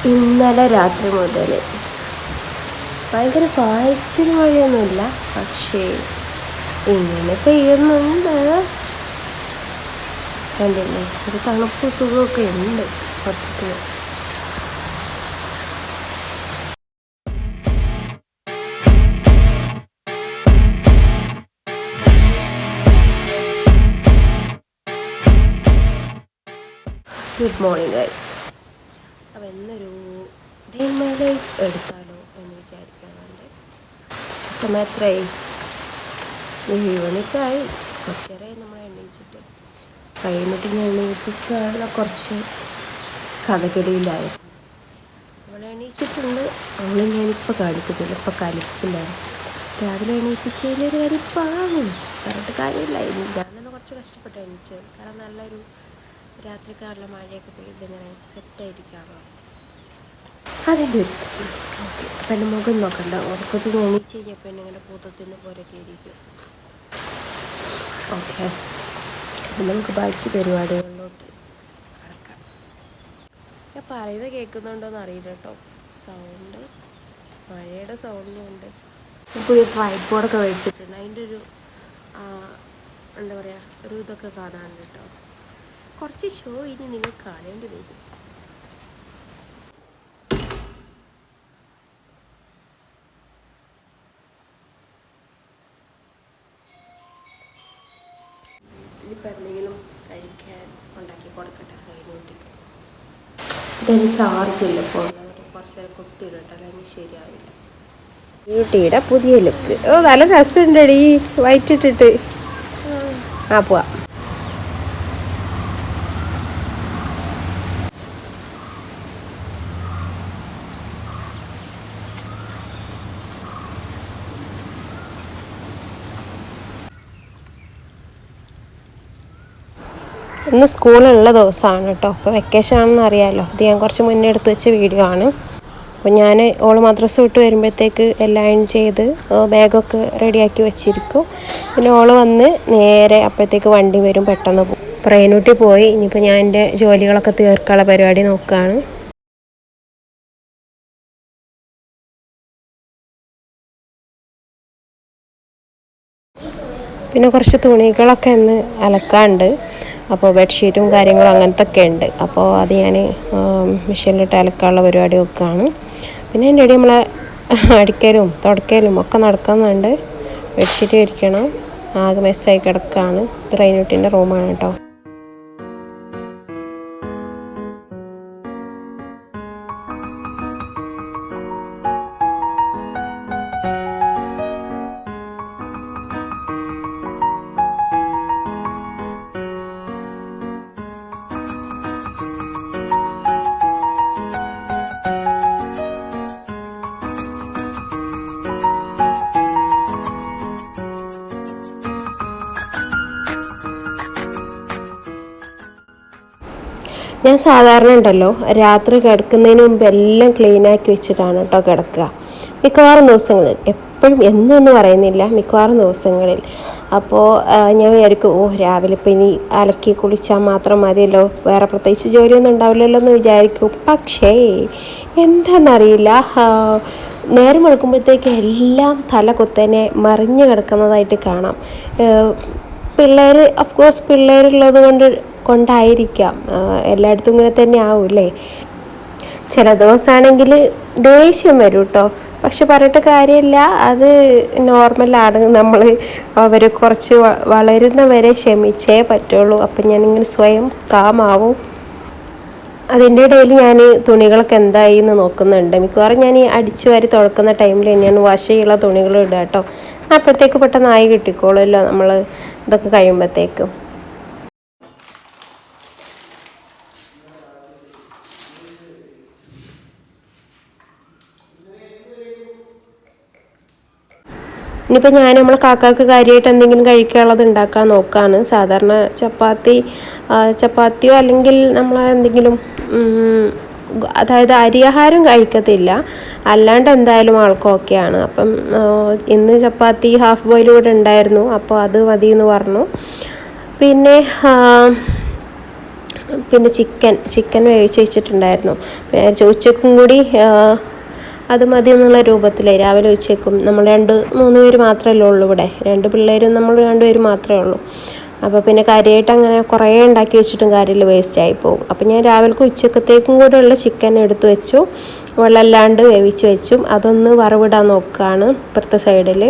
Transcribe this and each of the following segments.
ഇന്നലെ രാത്രി മുതൽ ഭയങ്കര പായ്ച്ചിൽ മഴയൊന്നുമില്ല, പക്ഷേ ഇങ്ങനെ പെയ്യുന്നുണ്ട്. കണ്ടില്ലേ, ഒരു തണുപ്പ് സുഖമൊക്കെ ഉണ്ട് മൊത്തത്തിൽ. Good morning guys. അപ്പോൾ എന്നൊരു ഡേ ഇൻ മൈ ലൈഫ് എടുത്താലോ എന്ന് വിചാരിക്കാറുണ്ട്. സമയം എത്രയായി? 7 മണിക്കായി. കുറച്ച് നേരമായി നമ്മൾ എണ്ണീച്ചിട്ട്. കഴിഞ്ഞിട്ട് ഞാൻ എണ്ണീപ്പിക്കാനുള്ള കുറച്ച് കഥകളിയിലായിരുന്നു. അവൾ എണീച്ചിട്ടുണ്ട്. അവളെ ഞാനിപ്പോൾ കാണിക്കത്തില്ല, ഇപ്പോൾ കളിപ്പില്ലായിരുന്നു. രാവിലെ എണീപ്പിച്ചതിലൊരു കരിപ്പാണ്, പറഞ്ഞിട്ട് കാര്യമില്ല. ഞാൻ തന്നെ കുറച്ച് കഷ്ടപ്പെട്ട് എണീച്ചത്. കാരണം നല്ലൊരു രാത്രിക്കാരുടെ മഴയൊക്കെ പെയ്ത് ഇങ്ങനെ സെറ്റായിരിക്കാമോ, അതിൻ്റെ ഒരു ഓക്കെ. അപ്പം എൻ്റെ മുഖം നോക്കണ്ട, ഉറക്കത്തിൽ എണീച്ച് കഴിഞ്ഞപ്പോൾ ഇങ്ങനെ പൂത്തത്തിൻ്റെ പോരൊക്കെ ഇരിക്കും. ഓക്കെ, അപ്പം നമുക്ക് ബാക്കി പരിപാടികളിലോട്ട് കടക്കാം. ഞാൻ പറയുന്നത് കേൾക്കുന്നുണ്ടോയെന്ന് അറിയില്ല കേട്ടോ. സൗണ്ട്, മഴയുടെ സൗണ്ടും ഉണ്ട്. ഇപ്പോൾ ഈ ട്രൈപോഡൊക്കെ വെച്ചിട്ടുണ്ട്, അതിൻ്റെ ഒരു എന്താ പറയുക, ഒരു ഇതൊക്കെ കാണാനുണ്ട് കേട്ടോ. കുറച്ച് ഷോ ഇനി നിങ്ങൾ കാണേണ്ടി വരും. ഇനിയിപ്പോൾ എന്തെങ്കിലും കഴിക്കാൻ ഉണ്ടാക്കി കൊടുക്കട്ടെ കൈനൂട്ടിക്ക്. ഇതൊരു ചാർജില്ല ഫോണിൽ, കുറച്ച് നേരം കുത്തിയിടട്ടെ, അല്ലെങ്കിൽ ശരിയാവില്ല. ബ്യൂട്ടിയുടെ പുതിയ ലുക്ക്. ഓ, നല്ല രസമുണ്ടടി വൈറ്റ് ഇട്ടിട്ട്. ആ, പോവാം. ഇന്ന് സ്കൂളുള്ള ദിവസമാണ് കേട്ടോ. അപ്പോൾ വെക്കേഷൻ ആണെന്ന് അറിയാമല്ലോ. ഇത് ഞാൻ കുറച്ച് മുന്നേ എടുത്ത് വെച്ച വീഡിയോ ആണ്. അപ്പോൾ ഞാൻ ഓള് മദ്രസ വിട്ട് വരുമ്പോഴത്തേക്ക് എല്ലാം അയൺ ചെയ്ത് ബാഗൊക്കെ റെഡിയാക്കി വെച്ചിരിക്കും. പിന്നെ ഓള് വന്ന് നേരെ അപ്പോഴത്തേക്ക് വണ്ടി വരും, പെട്ടെന്ന് പോകും. ട്രെയിനൂട്ടി പോയി. ഇനിയിപ്പോൾ ഞാൻ എൻ്റെ ജോലികളൊക്കെ തീർക്കാനുള്ള പരിപാടി നോക്കുകയാണ്. പിന്നെ കുറച്ച് തുണികളൊക്കെ ഒന്ന് അലക്കാണ്ട്. അപ്പോൾ ബെഡ്ഷീറ്റും കാര്യങ്ങളും അങ്ങനത്തെ ഒക്കെ ഉണ്ട്. അപ്പോൾ അത് ഞാൻ മെഷീനിലിട്ട് അലക്കാനുള്ള പരിപാടി വെക്കുകയാണ്. പിന്നെ എൻ്റെ ഇടയിൽ നമ്മളെ അടിക്കലും തുടക്കലും ഒക്കെ നടക്കുന്നുണ്ട്. ബെഡ്ഷീറ്റ് വിരിക്കണം, ആകെ മെസ്സായി കിടക്കുകയാണ്. ഇത് റെയിൻകുട്ടിൻ്റെ റൂമാണ് കേട്ടോ. ഞാൻ സാധാരണ ഉണ്ടല്ലോ രാത്രി കിടക്കുന്നതിന് മുമ്പ് എല്ലാം ക്ലീനാക്കി വെച്ചിട്ടാണ് കേട്ടോ കിടക്കുക. മിക്കവാറും ദിവസങ്ങളിൽ, എപ്പോഴും എന്നൊന്നും പറയുന്നില്ല, മിക്കവാറും ദിവസങ്ങളിൽ. അപ്പോൾ ഞാൻ വിചാരിക്കും, രാവിലെ ഇപ്പം ഇനി അലക്കി കുളിച്ചാൽ മാത്രം മതിയല്ലോ, വേറെ പ്രത്യേകിച്ച് ജോലിയൊന്നും ഉണ്ടാവില്ലല്ലോ എന്ന് വിചാരിക്കും. പക്ഷേ എന്താണെന്നറിയില്ല, നേരം വെളുക്കുമ്പോഴത്തേക്ക് എല്ലാം തല കുത്തനെ മറിഞ്ഞ് കിടക്കുന്നതായിട്ട് കാണാം. പിള്ളേർ, ഓഫ് കോഴ്സ് പിള്ളേരുള്ളത് കൊണ്ടായിരിക്കാം, എല്ലായിടത്തും ഇങ്ങനെ തന്നെ ആവൂല്ലേ. ചില ദിവസമാണെങ്കിൽ ദേഷ്യം വരും കേട്ടോ. പക്ഷെ പറഞ്ഞിട്ട് കാര്യമില്ല, അത് നോർമലാണ്. നമ്മൾ അവർ കുറച്ച് വളരുന്നവരെ ക്ഷമിച്ചേ പറ്റുള്ളൂ. അപ്പം ഞാനിങ്ങനെ സ്വയം കാമാവും. അതിൻ്റെ ഇടയിൽ ഞാൻ തുണികളൊക്കെ എന്തായി എന്ന് നോക്കുന്നുണ്ട്. മിക്കവാറും ഞാൻ ഈ അടിച്ചു വാരി തുറക്കുന്ന ടൈമിൽ തന്നെയാണ് വാഷ് ചെയ്യുന്ന തുണികൾ ഇടുക കേട്ടോ. അപ്പോഴത്തേക്ക് പെട്ടെന്ന് ആയി കിട്ടിക്കോളുമല്ലോ നമ്മൾ ഇതൊക്കെ കഴിയുമ്പോഴത്തേക്കും. ഇനിയിപ്പോൾ ഞാൻ നമ്മളെ കാക്കാക്ക് കാര്യമായിട്ട് എന്തെങ്കിലും കഴിക്കാനുള്ളത് ഉണ്ടാക്കാൻ നോക്കുകയാണ്. സാധാരണ ചപ്പാത്തിയോ അല്ലെങ്കിൽ നമ്മൾ എന്തെങ്കിലും, അതായത് അരിയാഹാരം കഴിക്കത്തില്ല, അല്ലാണ്ട് എന്തായാലും ആൾക്ക് ഓക്കെയാണ്. അപ്പം ഇന്ന് ചപ്പാത്തി ഹാഫ് ബോയിൽ കൂടെ ഉണ്ടായിരുന്നു, അപ്പോൾ അത് മതി എന്ന് പറഞ്ഞു. പിന്നെ പിന്നെ ചിക്കൻ വേവിച്ച് വെച്ചിട്ടുണ്ടായിരുന്നു. ഉച്ചക്കും കൂടി അത് മതി എന്നുള്ള രൂപത്തിലേ രാവിലെ ഉച്ചയ്ക്കും നമ്മൾ 2-3 പേര് മാത്രമല്ലേ ഉള്ളൂ ഇവിടെ, 2 പിള്ളേരും നമ്മൾ 2 പേര് മാത്രമേ ഉള്ളൂ. അപ്പോൾ പിന്നെ കാര്യമായിട്ട് അങ്ങനെ കുറേ ഉണ്ടാക്കി വെച്ചിട്ടും കാര്യമില്ല, വേസ്റ്റായി പോകും. അപ്പോൾ ഞാൻ രാവിലേക്കും ഉച്ചക്കത്തേക്കും കൂടെ ഉള്ള ചിക്കൻ എടുത്ത് വെച്ചു, വെള്ളമില്ലാണ്ട് വേവിച്ച് വെച്ചു. അതൊന്ന് വറവിടാൻ നോക്കുകയാണ് ഇപ്പുറത്തെ സൈഡിൽ.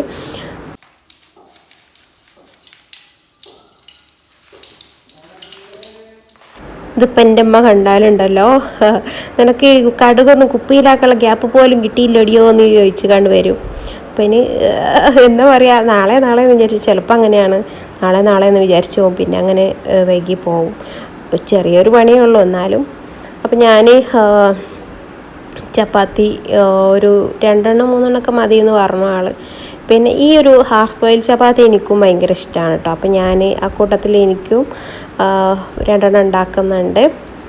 ഇതിപ്പോൾ എൻ്റെ അമ്മ കണ്ടാലുണ്ടല്ലോ, നിനക്ക് ഈ കടുകൊന്ന് കുപ്പിയിലാക്കാനുള്ള ഗ്യാപ്പ് പോലും കിട്ടിയില്ലടിയോ എന്ന് ചോദിച്ച് കണ്ട് വരും. അപ്പം ഇനി എന്താ പറയുക, നാളെ എന്ന് വിചാരിച്ച് ചിലപ്പോൾ അങ്ങനെയാണ്, നാളെ എന്ന് വിചാരിച്ചു പോകും, പിന്നെ അങ്ങനെ വൈകി പോവും. ചെറിയൊരു പണിയേ ഉള്ളൂ എന്നാലും. അപ്പം ഞാൻ ചപ്പാത്തി ഒരു 2-3 മതി എന്ന് പറഞ്ഞു ആൾ. പിന്നെ ഈ ഒരു ഹാഫ് ബോയിൽ ചപ്പാത്തി എനിക്കും ഭയങ്കര ഇഷ്ടമാണ് കേട്ടോ. അപ്പം ഞാൻ ആ കൂട്ടത്തിൽ എനിക്കും 2 ഉണ്ടാക്കുന്നുണ്ട്.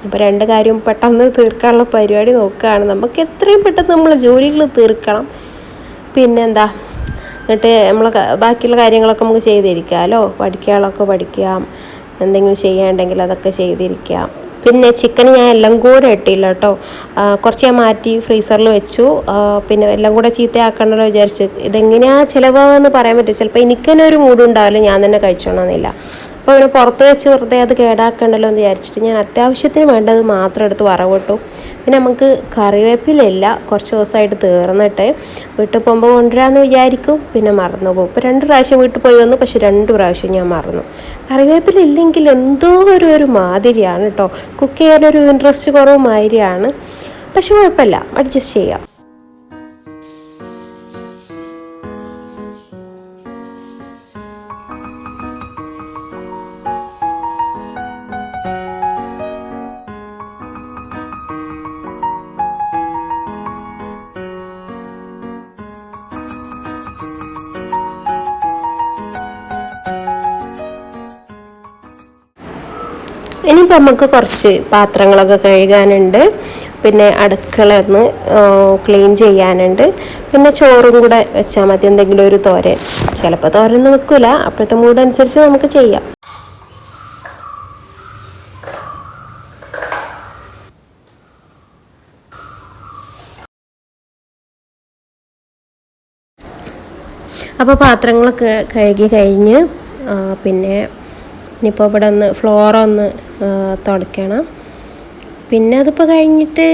അപ്പോൾ 2 കാര്യം പെട്ടെന്ന് തീർക്കാനുള്ള പരിപാടി നോക്കുകയാണ്. നമുക്ക് എത്രയും പെട്ടെന്ന് നമ്മൾ ജോലികൾ തീർക്കണം. പിന്നെന്താ, എന്നിട്ട് നമ്മൾ ബാക്കിയുള്ള കാര്യങ്ങളൊക്കെ നമുക്ക് ചെയ്തിരിക്കാമല്ലോ. പഠിക്കാനുള്ളതൊക്കെ പഠിക്കാം, എന്തെങ്കിലും ചെയ്യാനുണ്ടെങ്കിൽ അതൊക്കെ ചെയ്തിരിക്കാം. പിന്നെ ചിക്കൻ ഞാൻ എല്ലാം കൂടെ ഇട്ടില്ല കേട്ടോ, കുറച്ച് ഞാൻ മാറ്റി ഫ്രീസറിൽ വെച്ചു. പിന്നെ എല്ലാം കൂടെ ചീത്തയാക്കണമല്ലോ വിചാരിച്ച്. ഇതെങ്ങനെയാണ് ചിലവാന്ന് പറയാൻ പറ്റും. ചിലപ്പോൾ എനിക്ക് തന്നെ ഒരു മൂടുണ്ടാവില്ല, ഞാൻ തന്നെ കഴിച്ചോണമെന്നില്ല. അപ്പോൾ പിന്നെ പുറത്ത് വെച്ച് വെറുതെ അത് കേടാക്കണ്ടല്ലോ എന്ന് വിചാരിച്ചിട്ട് ഞാൻ അത്യാവശ്യത്തിന് വേണ്ടത് മാത്രം എടുത്ത് വറവിട്ടു. പിന്നെ നമുക്ക് കറിവേപ്പിലയില്ല, കുറച്ച് ദിവസമായിട്ട് തീർന്നിട്ട് വീട്ടിൽ പോകുമ്പോൾ കൊണ്ടുവരാമെന്ന് വിചാരിക്കും, പിന്നെ മറന്നു പോകും. ഇപ്പോൾ 2 പ്രാവശ്യം വീട്ടിൽ പോയി വന്നു, പക്ഷെ 2 പ്രാവശ്യം ഞാൻ മറന്നു. കറിവേപ്പില ഇല്ലെങ്കിൽ എന്തോ ഒരു മാതിരിയാണ് കേട്ടോ, കുക്ക് ചെയ്യാനൊരു ഇൻട്രസ്റ്റ് കുറവ് മാതിരിയാണ്. പക്ഷെ കുഴപ്പമില്ല, അഡ്ജസ്റ്റ് ചെയ്യാം. ഇനിയിപ്പോൾ നമുക്ക് കുറച്ച് പാത്രങ്ങളൊക്കെ കഴുകാനുണ്ട്, പിന്നെ അടുക്കള ഒന്ന് ക്ലീൻ ചെയ്യാനുണ്ട്. പിന്നെ ചോറും കൂടെ വെച്ചാൽ മതി, എന്തെങ്കിലും ഒരു തോരൻ. ചിലപ്പോൾ തോരനൊന്നും വെക്കില്ല, അപ്പോഴത്തെ മൂഡനുസരിച്ച് നമുക്ക് ചെയ്യാം. അപ്പോൾ പാത്രങ്ങളൊക്കെ കഴുകി കഴിഞ്ഞ് പിന്നെ ഇനിയിപ്പോൾ ഇവിടെ ഒന്ന് ഫ്ലോറൊന്ന് തുടയ്ക്കണം. പിന്നെ അതിപ്പോൾ കഴിഞ്ഞിട്ട്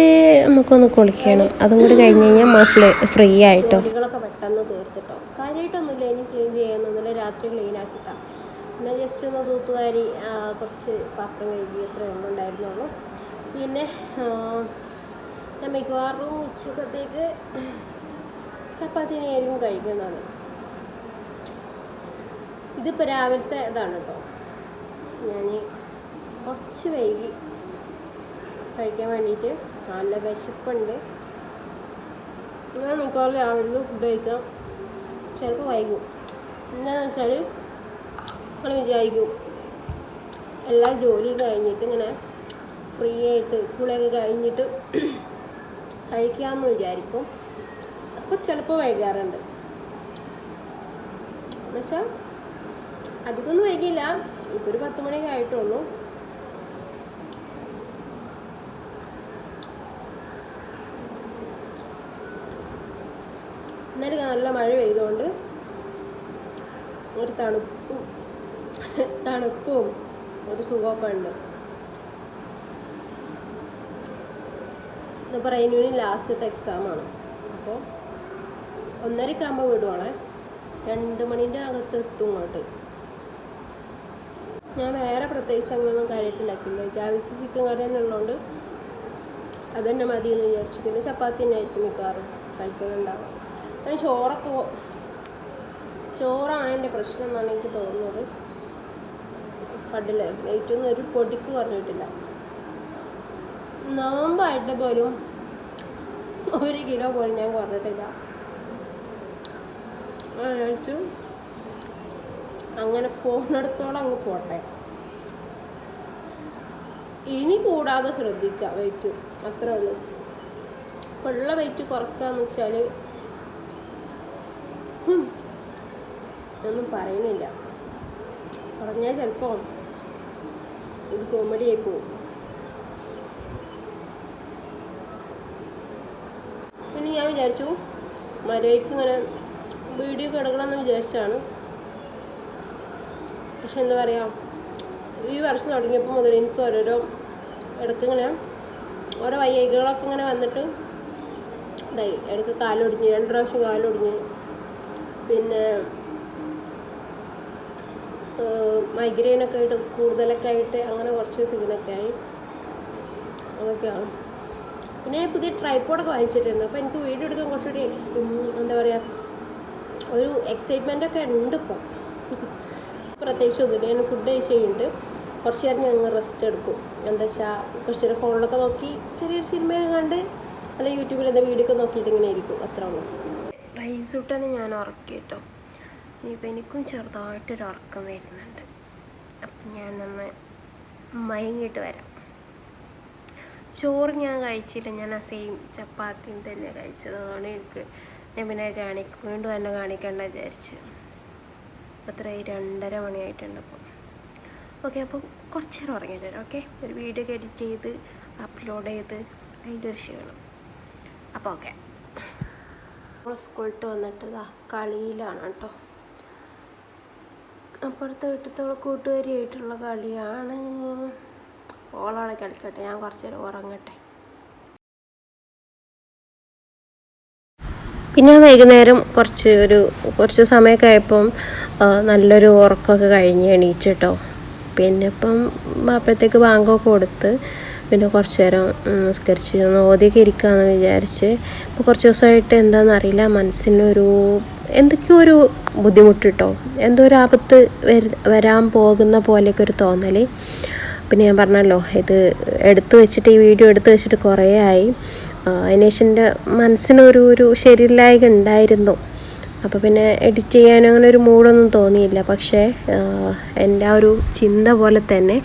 നമുക്കൊന്ന് കുളിക്കണം. അതും കൂടി കഴിഞ്ഞ് കഴിഞ്ഞാൽ നമ്മൾ ഫ്രീ ആയിട്ടോ. ജോലികളൊക്കെ പെട്ടെന്ന് തീർത്തിട്ടോ, കാര്യമായിട്ടൊന്നുമില്ല. ഇനി ക്ലീൻ ചെയ്യാനൊന്നുമില്ല, രാത്രി ക്ലീൻ ആക്കിയിട്ടാണ്. പിന്നെ ജസ്റ്റ് ഒന്ന് തൂത്തുവാരി കുറച്ച് പാത്രം കഴുകി അത്രേ ഉണ്ടായിരുന്നുള്ളൂ. പിന്നെ ഞാൻ മിക്കവാറും ഉച്ചക്കത്തേക്ക് ചപ്പാത്തിനെയായിരിക്കും കഴിക്കുന്നതാണ്. ഇതിപ്പോൾ രാവിലത്തെ ഇതാണ് കേട്ടോ. ഞാൻ കുറച്ച് വൈകി കഴിക്കാൻ വേണ്ടിയിട്ട്, നല്ല വിശപ്പുണ്ട്. ഞാൻ മിക്കവാറും രാവിലെ ഫുഡ് കഴിക്കാം, ചിലപ്പോൾ വൈകും. എന്താണെന്ന് വെച്ചാൽ നമ്മൾ വിചാരിക്കും എല്ലാ ജോലിയും കഴിഞ്ഞിട്ട് ഇങ്ങനെ ഫ്രീ ആയിട്ട് കുളിയൊക്കെ കഴിഞ്ഞിട്ട് കഴിക്കാമെന്ന് വിചാരിക്കും. അപ്പോൾ ചിലപ്പോൾ വൈകാറുണ്ട്. എന്നുവെച്ചാൽ അധികമൊന്നും വൈകില്ല, ഇപ്പോൾ ഒരു 10 മണിയൊക്കെ ആയിട്ടുള്ളൂ. എന്നാലും നല്ല മഴ പെയ്തുകൊണ്ട് ഒരു തണുപ്പും ഒരു സുഖമൊക്കെ ഉണ്ട്. ഇന്ന് പറയുന്നതിന് ലാസ്റ്റത്തെ എക്സാമാണ്. അപ്പോൾ 1:30 വിടുവാണേ, 2 മണീൻ്റെ അകത്ത് എത്തും ഇങ്ങോട്ട്. ഞാൻ വേറെ പ്രത്യേകിച്ച് അങ്ങനെയൊന്നും കാര്യമായിട്ടുണ്ടാക്കില്ല. രാവിലത്തെ ചിക്കൻ കറി തന്നെ ഉള്ളതുകൊണ്ട് അതുതന്നെ മതി എന്ന് വിചാരിച്ചു. പിന്നെ ചപ്പാത്തി തന്നെ ആയിരിക്കും മിക്കവാറും കഴിക്കുന്നുണ്ടാവും. ഞാൻ ചോറാണ് എൻ്റെ പ്രശ്നം എന്നാണ് എനിക്ക് തോന്നുന്നത്. കണ്ടില്ലേ, വെയിറ്റൊന്നും ഒരു പൊടിക്ക് പറഞ്ഞിട്ടില്ല. നോമ്പായിട്ട് പോലും 1 കിലോ പോലും ഞാൻ കുറഞ്ഞിട്ടില്ല. വിചാരിച്ചു അങ്ങനെ പോകുന്നിടത്തോളം അങ്ങ് പോട്ടെ, ഇനി കൂടാതെ ശ്രദ്ധിക്കുക വെയിറ്റ്, അത്രേ ഉള്ളൂ. ഇപ്പോൾ ഉള്ള വെയിറ്റ് കുറയ്ക്കാന്ന് വെച്ചാൽ ഒന്നും പറയുന്നില്ല. പറഞ്ഞാൽ ചിലപ്പോൾ ഇത് കോമഡി ആയി പോവും. വിചാരിച്ചു മര്യാദയ്ക്ക് ഇങ്ങനെ വീഡിയോ ഒക്കെ എടുക്കണമെന്ന് വിചാരിച്ചാണ്. പക്ഷെ എന്താ പറയുക, ഈ വർഷം തുടങ്ങിയപ്പോൾ മുതൽ എനിക്ക് ഓരോരോ ഇടയ്ക്കിങ്ങനെ ഓരോ വയ്യകളൊക്കെ ഇങ്ങനെ വന്നിട്ട് ഇതായി. ഇടയ്ക്ക് കാലൊടിഞ്ഞ്, 2 പ്രാവശ്യം കാലൊടിഞ്ഞ്, പിന്നെ മൈഗ്രെയിനൊക്കെ ആയിട്ട് കൂടുതലൊക്കെ ആയിട്ട് അങ്ങനെ കുറച്ച് സീനൊക്കെ ആയി. അതൊക്കെയാണ്. പിന്നെ പുതിയ ട്രൈപ്പോഡൊക്കെ വാങ്ങിച്ചിട്ടുണ്ട്. അപ്പോൾ എനിക്ക് വീഡിയോ എടുക്കാൻ കുറച്ചുകൂടി എന്താ പറയുക, ഒരു എക്സൈറ്റ്മെൻ്റൊക്കെ ഉണ്ട് ഇപ്പോൾ. പ്രത്യേകിച്ച് ഒന്നുമില്ല. ഞാൻ ഫുഡ് കഴിച്ചിട്ടുണ്ട്. കുറച്ച് നേരം ഞങ്ങൾ റെസ്റ്റ് എടുക്കും. എന്താ വെച്ചാൽ കുറച്ച് നേരം ഫോണിലൊക്കെ നോക്കി ചെറിയൊരു സിനിമയൊക്കെ കണ്ട് അല്ലെങ്കിൽ യൂട്യൂബിൽ എന്താ വീഡിയോ ഒക്കെ നോക്കിയിട്ട് ഇങ്ങനെ ഇരിക്കും. അത്ര ഉള്ളൂ. റൈസൂട്ടാണ് ഞാൻ ഉറക്കി കേട്ടോ. ഇനിയിപ്പോൾ എനിക്കും ചെറുതായിട്ടൊരു ഉറക്കം വരുന്നുണ്ട്. അപ്പം ഞാൻ നമ്മൾ മയങ്ങിയിട്ട് വരാം. ചോറ് ഞാൻ കഴിച്ചില്ല. ഞാൻ ആ സെയിം ചപ്പാത്തിയും തന്നെ കഴിച്ചത്. അതുകൊണ്ട് എനിക്ക് ഞാൻ പിന്നെ വീണ്ടും എന്നെ കാണിക്കേണ്ട വിചാരിച്ച്. അത്രയും 2:30 മണിയായിട്ടുണ്ട് അപ്പോൾ. ഓക്കെ, അപ്പോൾ കുറച്ച് നേരം ഉറങ്ങിയിട്ട് വരാം. ഓക്കെ, ഒരു വീഡിയോ ഒക്കെ എഡിറ്റ് ചെയ്ത് അപ്ലോഡ് ചെയ്ത് അതിൻ്റെ ഒരു ക്ഷീണം. അപ്പോൾ ഓക്കെ, നമ്മൾ സ്കൂളിട്ട് വന്നിട്ട് കളിയിലാണ് കേട്ടോ. അപ്പുറത്തെ വീട്ടിലത്തെ കൂട്ടുകാരിയായിട്ടുള്ള കളിയാണ്. ഓളാളെ കളിക്കട്ടെ, ഞാൻ കുറച്ച് നേരം ഉറങ്ങട്ടെ. പിന്നെ വൈകുന്നേരം കുറച്ച് സമയമൊക്കെ ആയപ്പം നല്ലൊരു ഉറക്കമൊക്കെ കഴിഞ്ഞ് എണീറ്റ് കേട്ടോ. പിന്നെ ഇപ്പം അപ്പോഴത്തേക്ക് ബാങ്കൊക്കെ കൊടുത്ത് പിന്നെ കുറച്ച് നേരം നിസ്കരിച്ച് ഓതിയൊക്കെ ഇരിക്കാമെന്ന് വിചാരിച്ച്. ഇപ്പോൾ കുറച്ച് ദിവസമായിട്ട് എന്താണെന്നറിയില്ല, മനസ്സിനൊരു എന്തൊക്കെയോ ഒരു ബുദ്ധിമുട്ട് കേട്ടോ. എന്തോ ഒരു ആപത്ത് വരാൻ പോകുന്ന പോലെയൊക്കെ ഒരു തോന്നൽ. പിന്നെ ഞാൻ പറഞ്ഞല്ലോ, ഇത് ഈ വീഡിയോ എടുത്തു വെച്ചിട്ട് കുറേ ആയി. അതിനുശേഷം എൻ്റെ മനസ്സിനൊരു ശരിയില്ലായ്ക ഉണ്ടായിരുന്നു. അപ്പോൾ പിന്നെ എഡിറ്റ് ചെയ്യാനോ അങ്ങനെ ഒരു മൂഡൊന്നും തോന്നിയില്ല. പക്ഷേ എൻ്റെ ആ ഒരു ചിന്ത പോലെ തന്നെ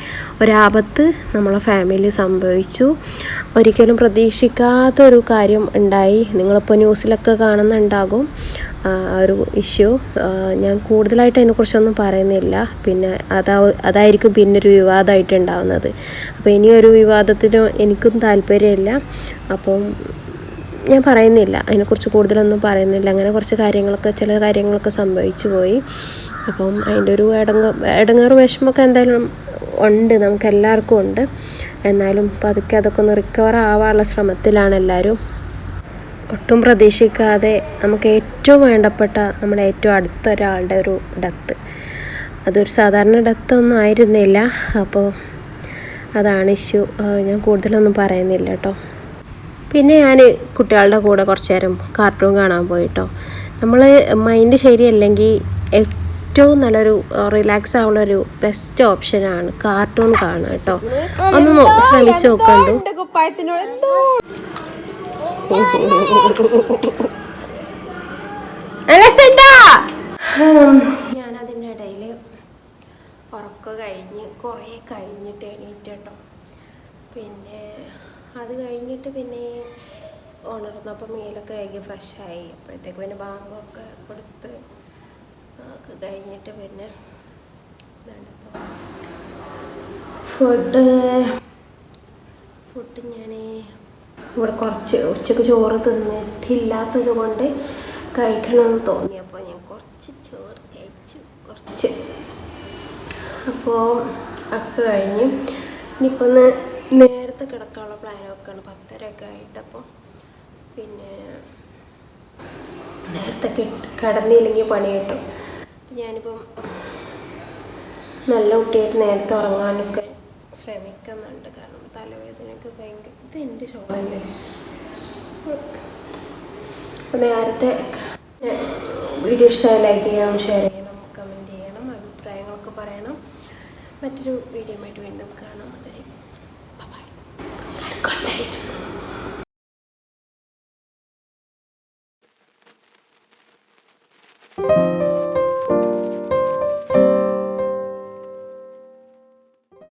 ഒരാപത്ത് നമ്മളെ ഫാമിലി സംഭവിച്ചു. ഒരിക്കലും പ്രതീക്ഷിക്കാത്തൊരു കാര്യം ഉണ്ടായി. നിങ്ങളിപ്പോൾ ന്യൂസിലൊക്കെ കാണുന്നുണ്ടാകും ഒരു ഇഷ്യൂ. ഞാൻ കൂടുതലായിട്ട് അതിനെക്കുറിച്ചൊന്നും പറയുന്നില്ല. പിന്നെ അതായിരിക്കും പിന്നൊരു വിവാദമായിട്ടുണ്ടാകുന്നത്. അപ്പോൾ ഇനിയൊരു വിവാദത്തിനും എനിക്കും താല്പര്യമില്ല. അപ്പം ഞാൻ പറയുന്നില്ല, അതിനെക്കുറിച്ച് കൂടുതലൊന്നും പറയുന്നില്ല. അങ്ങനെ ചില കാര്യങ്ങളൊക്കെ സംഭവിച്ചു പോയി. അപ്പം അതിൻ്റെ ഒരു ഇടങ്ങേറും വിഷമമൊക്കെ എന്തായാലും ഉണ്ട്, നമുക്ക് എല്ലാവർക്കും ഉണ്ട്. എന്നാലും പതുക്കെ അതൊക്കെ ഒന്ന് റിക്കവർ ആവാനുള്ള ശ്രമത്തിലാണ് എല്ലാവരും. ഒട്ടും പ്രതീക്ഷിക്കാതെ നമുക്ക് ഏറ്റവും വേണ്ടപ്പെട്ട നമ്മുടെ ഏറ്റവും അടുത്ത ഒരാളുടെ ഒരു ഡെത്ത്, അതൊരു സാധാരണ ഡെത്തൊന്നും ആയിരുന്നില്ല. അപ്പോൾ അതാണ് ഇഷ്യൂ. ഞാൻ കൂടുതലൊന്നും പറയുന്നില്ല കേട്ടോ. പിന്നെ ഞാൻ കുട്ടികളുടെ കൂടെ കുറച്ച് നേരം കാർട്ടൂൺ കാണാൻ പോയിട്ടോ. നമ്മൾ മൈൻഡ് ശരിയല്ലെങ്കിൽ ഏറ്റവും നല്ലൊരു റിലാക്സ് ആവുള്ളൊരു ബെസ്റ്റ് ഓപ്ഷനാണ് കാർട്ടൂൺ കാണുക കേട്ടോ. ഒന്ന് ശ്രമിച്ച് നോക്കണ്ടു. ഞാനതിൻ്റെ ഇടയിൽ ഉറക്കം കുറേ കഴിഞ്ഞിട്ട് എണീറ്റ് കേട്ടോ. പിന്നെ അത് കഴിഞ്ഞിട്ട് പിന്നെ ഉണർന്നപ്പോൾ മേലൊക്കെ കഴുകി ഫ്രഷായി. അപ്പോഴത്തേക്ക് പിന്നെ ബാങ്കൊക്കെ കൊടുത്ത് കഴിഞ്ഞിട്ട് പിന്നെ ഫുഡ് ഞാൻ ഇവിടെ കുറച്ച് ഉച്ചക്ക് ചോറ് തിന്നിട്ടില്ലാത്തത് കൊണ്ട് കഴിക്കണമെന്ന് തോന്നിയപ്പോൾ ഞാൻ കുറച്ച് ചോറ് കഴിച്ചു. അപ്പോൾ ഒക്കെ കഴിഞ്ഞ് ഇനിയിപ്പോൾ ഒന്ന് നേരത്തെ കിടക്കാനുള്ള പ്ലാനൊക്കെയാണ്. 10:30 ആയിട്ടപ്പോൾ പിന്നെ നേരത്തെ കിടന്നില്ലെങ്കിൽ പണി കിട്ടും. ഞാനിപ്പം നല്ല കുട്ടിയായിട്ട് നേരത്തെ ഉറങ്ങാനൊക്കെ ശ്രമിക്കുന്നുണ്ട്. കാരണം തലവേദനയൊക്കെ ഭയങ്കര. ഇത് എൻ്റെ ഷോളല്ലേ. അപ്പോൾ നേരത്തെ വീഡിയോ ഇഷ്ടമായി ലൈക്ക് ചെയ്യണം, ഷെയർ ചെയ്യണം, കമൻറ്റ് ചെയ്യണം, അഭിപ്രായങ്ങളൊക്കെ പറയണം. മറ്റൊരു വീഡിയോ ആയിട്ട് വീണ്ടും കാണാം. അതുവരെ ബൈ.